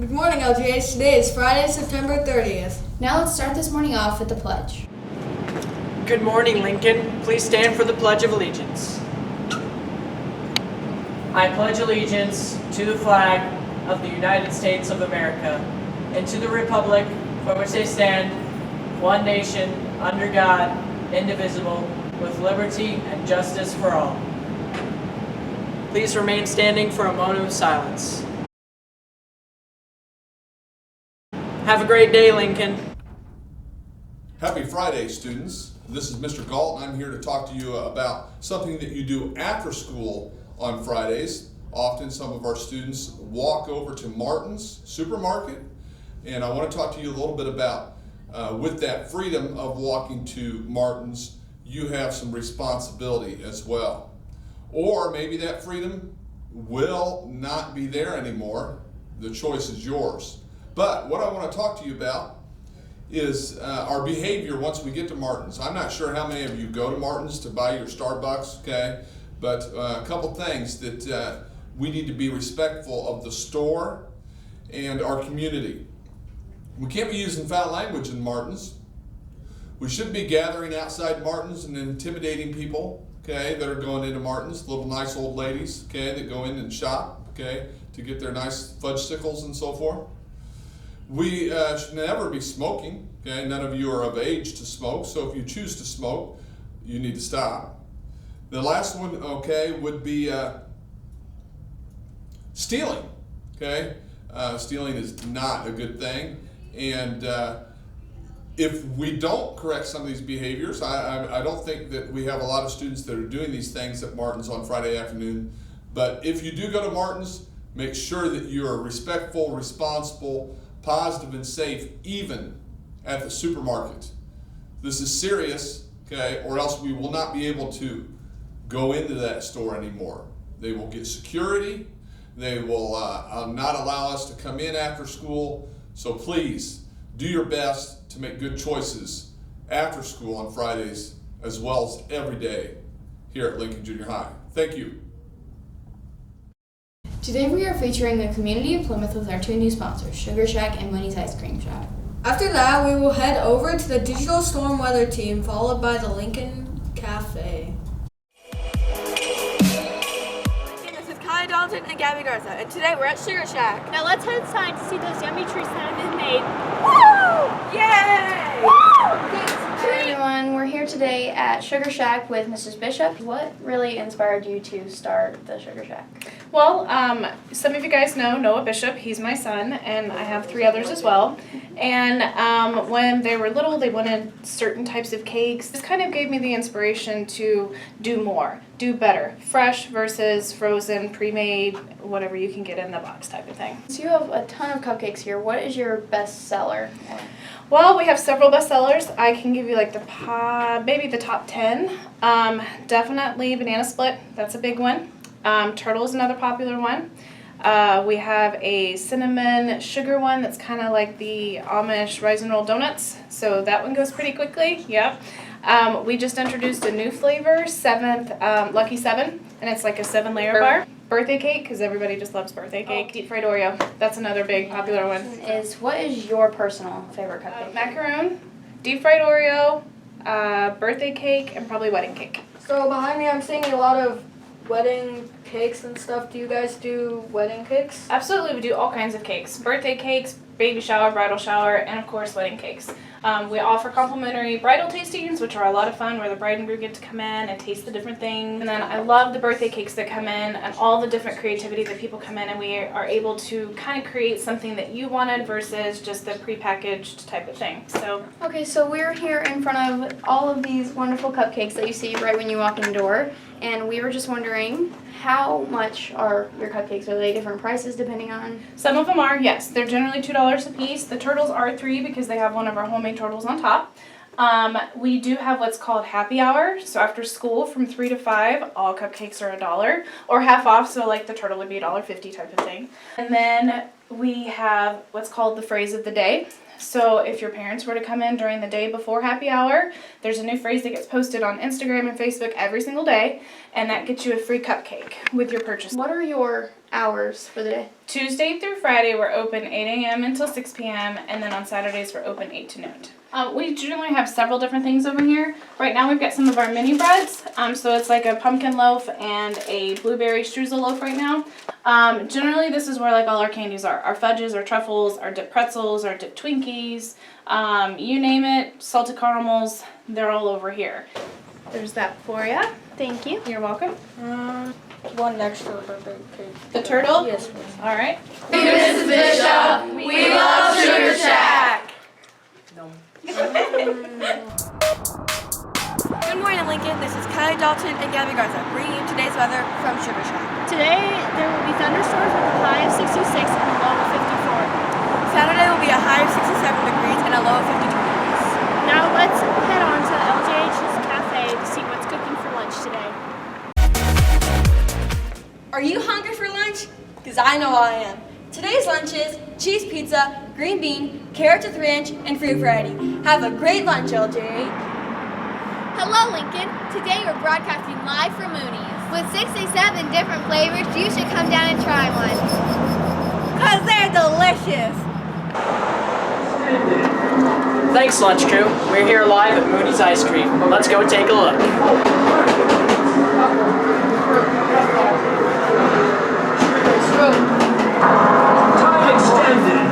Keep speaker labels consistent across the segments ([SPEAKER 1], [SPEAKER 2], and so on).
[SPEAKER 1] Good morning, LGH. Today is Friday, September 30th.
[SPEAKER 2] Now let's start this morning off with the pledge.
[SPEAKER 3] Good morning, Lincoln. Please stand for the Pledge of Allegiance. I pledge allegiance to the flag of the United States of America and to the republic for which they stand, one nation, under God, indivisible, with liberty and justice for all. Please remain standing for a moment of silence. Have a great day, Lincoln.
[SPEAKER 4] Happy Friday, students. This is Mr. Galt, and I'm here to talk to you about something that you do after school on Fridays. Often some of our students walk over to Martin's Supermarket, and I want to talk to you a little bit about with that freedom of walking to Martin's, you have some responsibility as well. Or maybe that freedom will not be there anymore. The choice is yours. But what I want to talk to you about is our behavior once we get to Martin's. I'm not sure how many of you go to Martin's to buy your Starbucks, okay? But a couple things that we need to be respectful of the store and our community. We can't be using foul language in Martin's. We shouldn't be gathering outside Martin's and intimidating people, okay, that are going into Martin's, little nice old ladies, okay, that go in and shop, okay, to get their nice fudgesicles and so forth. We should never be smoking, okay? None of you are of age to smoke, so if you choose to smoke, you need to stop. The last one, okay, would be stealing, okay? Stealing is not a good thing, and if we don't correct some of these behaviors, I don't think that we have a lot of students that are doing these things at Martin's on Friday afternoon, but if you do go to Martin's, make sure that you are respectful, responsible, positive and safe, even at the supermarket. This is serious, okay, or else we will not be able to go into that store anymore. They will get security. They will not allow us to come in after school. So please do your best to make good choices after school on Fridays as well as every day here at Lincoln Junior High. Thank you.
[SPEAKER 2] Today we are featuring the community of Plymouth with our two new sponsors, Sugar Shack and Winnie's Ice Cream Shop.
[SPEAKER 1] After that, we will head over to the digital storm weather team, followed by the Lincoln Cafe.
[SPEAKER 5] This is Kai Dalton and Gabby Garza, and today we're at Sugar Shack.
[SPEAKER 6] Now let's head inside to see those yummy treats that have been made.
[SPEAKER 5] Woo! Yay!
[SPEAKER 6] Woo!
[SPEAKER 2] Hi everyone, we're here today at Sugar Shack with Mrs. Bishop. What really inspired you to start the Sugar Shack?
[SPEAKER 7] Well, some of you guys know Noah Bishop. He's my son, and I have 3 others as well. And when they were little, they wanted certain types of cakes. This kind of gave me the inspiration to do more, do better, fresh versus frozen, pre-made, whatever you can get in the box type of thing.
[SPEAKER 2] So you have a ton of cupcakes here. What is your best seller?
[SPEAKER 7] Well, we have several bestsellers. I can give you like maybe the top 10. Definitely banana split. That's a big one. Turtle is another popular one. We have a cinnamon sugar one that's kind of like the Amish rise and roll donuts. So that one goes pretty quickly. Yep. We just introduced a new flavor, Lucky 7, and it's like a 7-layer bar. Birthday cake, because everybody just loves birthday cake. Deep fried Oreo. That's another big popular one.
[SPEAKER 2] What is your personal favorite cupcake?
[SPEAKER 7] Macaroon, deep fried Oreo, birthday cake, and probably wedding cake.
[SPEAKER 1] So behind me, I'm seeing a lot of wedding cakes and stuff. Do you guys do wedding cakes?
[SPEAKER 7] Absolutely, we do all kinds of cakes. Birthday cakes, baby shower, bridal shower, and of course wedding cakes. We offer complimentary bridal tastings, which are a lot of fun, where the bride and groom get to come in and taste the different things. And then I love the birthday cakes that come in and all the different creativity that people come in, and we are able to kind of create something that you wanted versus just the prepackaged type of thing. So
[SPEAKER 2] Okay, so we're here in front of all of these wonderful cupcakes that you see right when you walk in the door, and we were just wondering, how much are your cupcakes? Are they different prices depending on?
[SPEAKER 7] some of them are, yes, they're generally $2 a piece. The turtles are $3 because they have one of our homemade turtles on top. We do have what's called happy hour. So after school from 3 to 5, all cupcakes are $1 or half off. So like the turtle would be $1.50 type of thing. And then we have what's called the phrase of the day. So if your parents were to come in during the day before happy hour, there's a new phrase that gets posted on Instagram and Facebook every single day, and that gets you a free cupcake with your purchase.
[SPEAKER 2] What are your hours for the day?
[SPEAKER 7] Tuesday through Friday, we're open 8 a.m. until 6 p.m., and then on Saturdays, we're open 8 to noon. We generally have several different things over here. Right now, we've got some of our mini breads. So it's like a pumpkin loaf and a blueberry streusel loaf right now. Generally, this is where like all our candies are. Our fudges, our truffles, our dipped pretzels, our dipped Twinkies, you name it, salted caramels, they're all over here. There's that for you.
[SPEAKER 6] Thank you.
[SPEAKER 7] You're welcome.
[SPEAKER 1] One extra birthday cake.
[SPEAKER 7] The turtle?
[SPEAKER 1] Yes, please.
[SPEAKER 7] All right.
[SPEAKER 5] Mrs. Bishop, we love Sugar Shack. Good morning, Lincoln. This is Kylie Dalton and Gabby Garza bringing you today's weather from Sugar Shack.
[SPEAKER 6] Today there will be thunderstorms with a high of 66 and a low of 54.
[SPEAKER 5] Saturday will be a high of 67 degrees and a low of 52 degrees.
[SPEAKER 6] Now let's head on to LJH's cafe to see what's cooking for lunch today.
[SPEAKER 5] Are you hungry for lunch? Because I know I am. Today's lunch is cheese pizza, green bean, carrots with ranch, and fruit variety. Have a great lunch, LJ.
[SPEAKER 8] Hello, Lincoln. Today we're broadcasting live from Mooney's. With 67 different flavors, you should come down and try one. Because they're delicious.
[SPEAKER 3] Thanks, lunch crew. We're here live at Mooney's Ice Cream. Let's go take a look.
[SPEAKER 9] Time extended.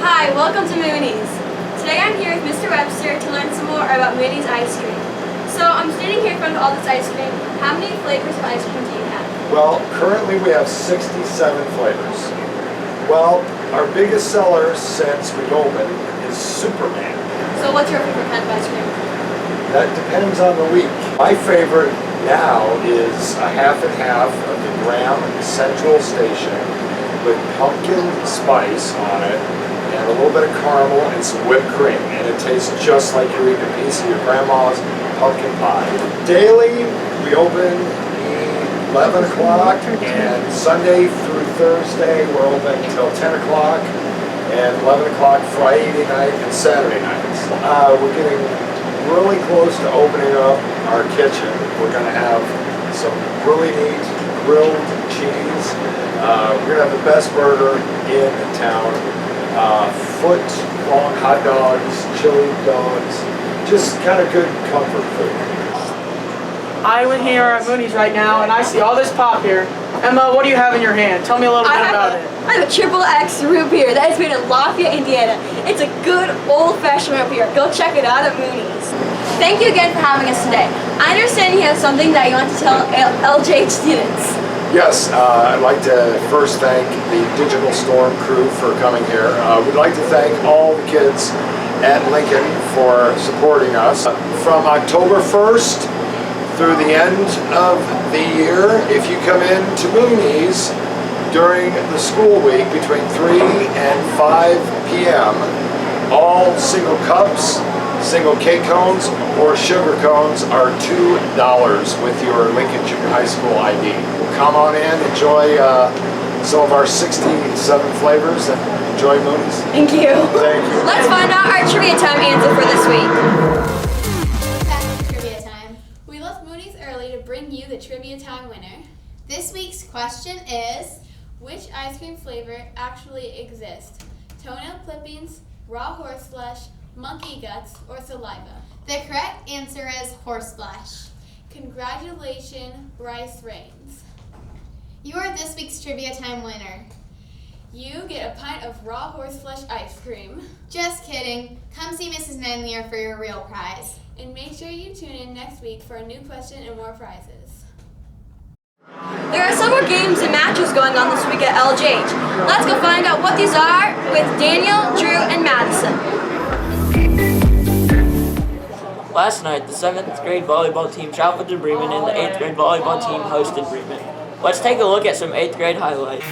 [SPEAKER 5] Hi, welcome to Mooney's. Today I'm here with Mr. Webster to learn some more about Mooney's ice cream. So I'm standing here in front of all this ice cream. How many flavors of ice cream do you have?
[SPEAKER 10] Well, currently we have 67 flavors. Well, our biggest seller since we've opened is Superman.
[SPEAKER 5] So what's your favorite kind of ice cream?
[SPEAKER 10] That depends on the week. My favorite now is a half and half of the Graham Central Station with pumpkin spice on it and a little bit of caramel and some whipped cream. And it tastes just like you're eating a piece of your grandma's pumpkin pie. Daily, we open 11 o'clock, and Sunday through Thursday we're open until 10 o'clock, and 11 o'clock Friday night and Saturday nights. We're getting really close to opening up our kitchen. We're going to have some really neat grilled cheese. We're going to have the best burger in town. Foot-long hot dogs, chili dogs, just kind of good comfort food.
[SPEAKER 3] I'm here at Mooney's right now, and I see all this pop here. Emma, what do you have in your hand? Tell me a little bit about it.
[SPEAKER 5] I have a triple X root beer that is made in Lafayette, Indiana. It's a good old-fashioned root beer. Go check it out at Mooney's. Thank you again for having us today. I understand you have something that you want to tell LJH students.
[SPEAKER 10] Yes, I'd like to first thank the Digital Storm crew for coming here. We'd like to thank all the kids at Lincoln for supporting us. From October 1st through the end of the year, if you come in to Mooney's during the school week between 3 and 5 p.m., all single cups, single cake cones, or sugar cones are $2 with your Lincoln Junior High School ID. Come on in, enjoy some of our 67 flavors, and enjoy Mooney's.
[SPEAKER 5] Thank you.
[SPEAKER 10] Thank you.
[SPEAKER 5] Let's find out our trivia time answer for this week.
[SPEAKER 8] Back to trivia time. We left Mooney's early to bring you the trivia time winner. This week's question is, which ice cream flavor actually exists? Toenail clippings, raw horseflesh, monkey guts, or saliva? The correct answer is horseflesh. Congratulations, Bryce Rains. You are this week's trivia time winner. You get a pint of raw horseflesh ice cream. Just kidding. Come see Mrs. Manlier for your real prize. And make sure you tune in next week for a new question and more prizes.
[SPEAKER 5] There are several games and matches going on this week at LJH. Let's go find out what these are with Daniel, Drew, and Madison.
[SPEAKER 11] Last night, the 7th grade volleyball team traveled to Bremen and the 8th grade volleyball team hosted Bremen. Let's take a look at some 8th grade highlights.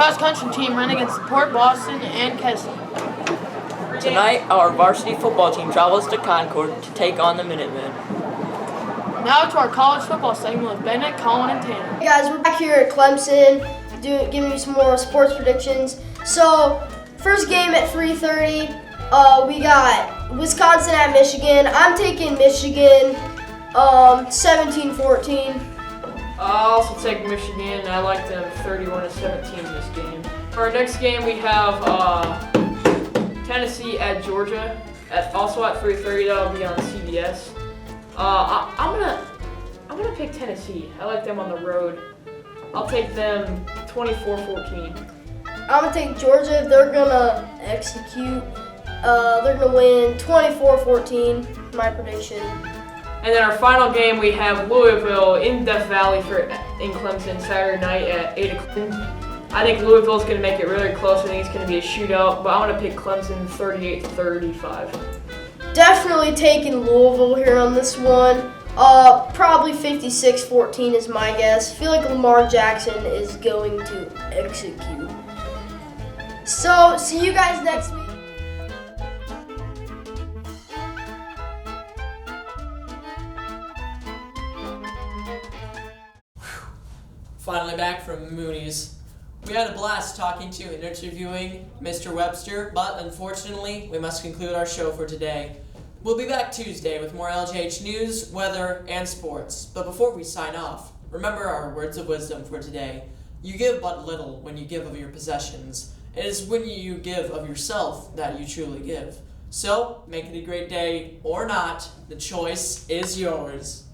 [SPEAKER 12] cross-country team ran against Port Boston and Kesley.
[SPEAKER 11] Tonight, our varsity football team travels to Concord to take on the Minutemen.
[SPEAKER 12] Now to our college football segment with Bennett, Colin, and Tanner.
[SPEAKER 13] Hey guys, we're back here at Clemson, giving you some more sports predictions. So, first game at 3:30, we got Wisconsin at Michigan. I'm taking Michigan, 17-14.
[SPEAKER 12] I'll also take Michigan. I like them 31-17 in this game. For our next game, we have Tennessee at Georgia, also at 3:30. That'll be on CBS. I'm gonna pick Tennessee. I like them on the road. I'll take them 24-14.
[SPEAKER 13] I'm gonna take Georgia. They're gonna execute. They're gonna win 24-14. My prediction.
[SPEAKER 12] And then our final game, we have Louisville in Death Valley in Clemson Saturday night at 8 o'clock. I think Louisville's going to make it really close. I think it's going to be a shootout, but I'm going to pick Clemson 38-35.
[SPEAKER 13] Definitely taking Louisville here on this one. Probably 56-14 is my guess. I feel like Lamar Jackson is going to execute. So, see you guys next week.
[SPEAKER 3] Finally back from Mooney's. We had a blast talking to and interviewing Mr. Webster, but unfortunately, we must conclude our show for today. We'll be back Tuesday with more LJH news, weather, and sports. But before we sign off, remember our words of wisdom for today. You give but little when you give of your possessions. It is when you give of yourself that you truly give. So, make it a great day or not. The choice is yours.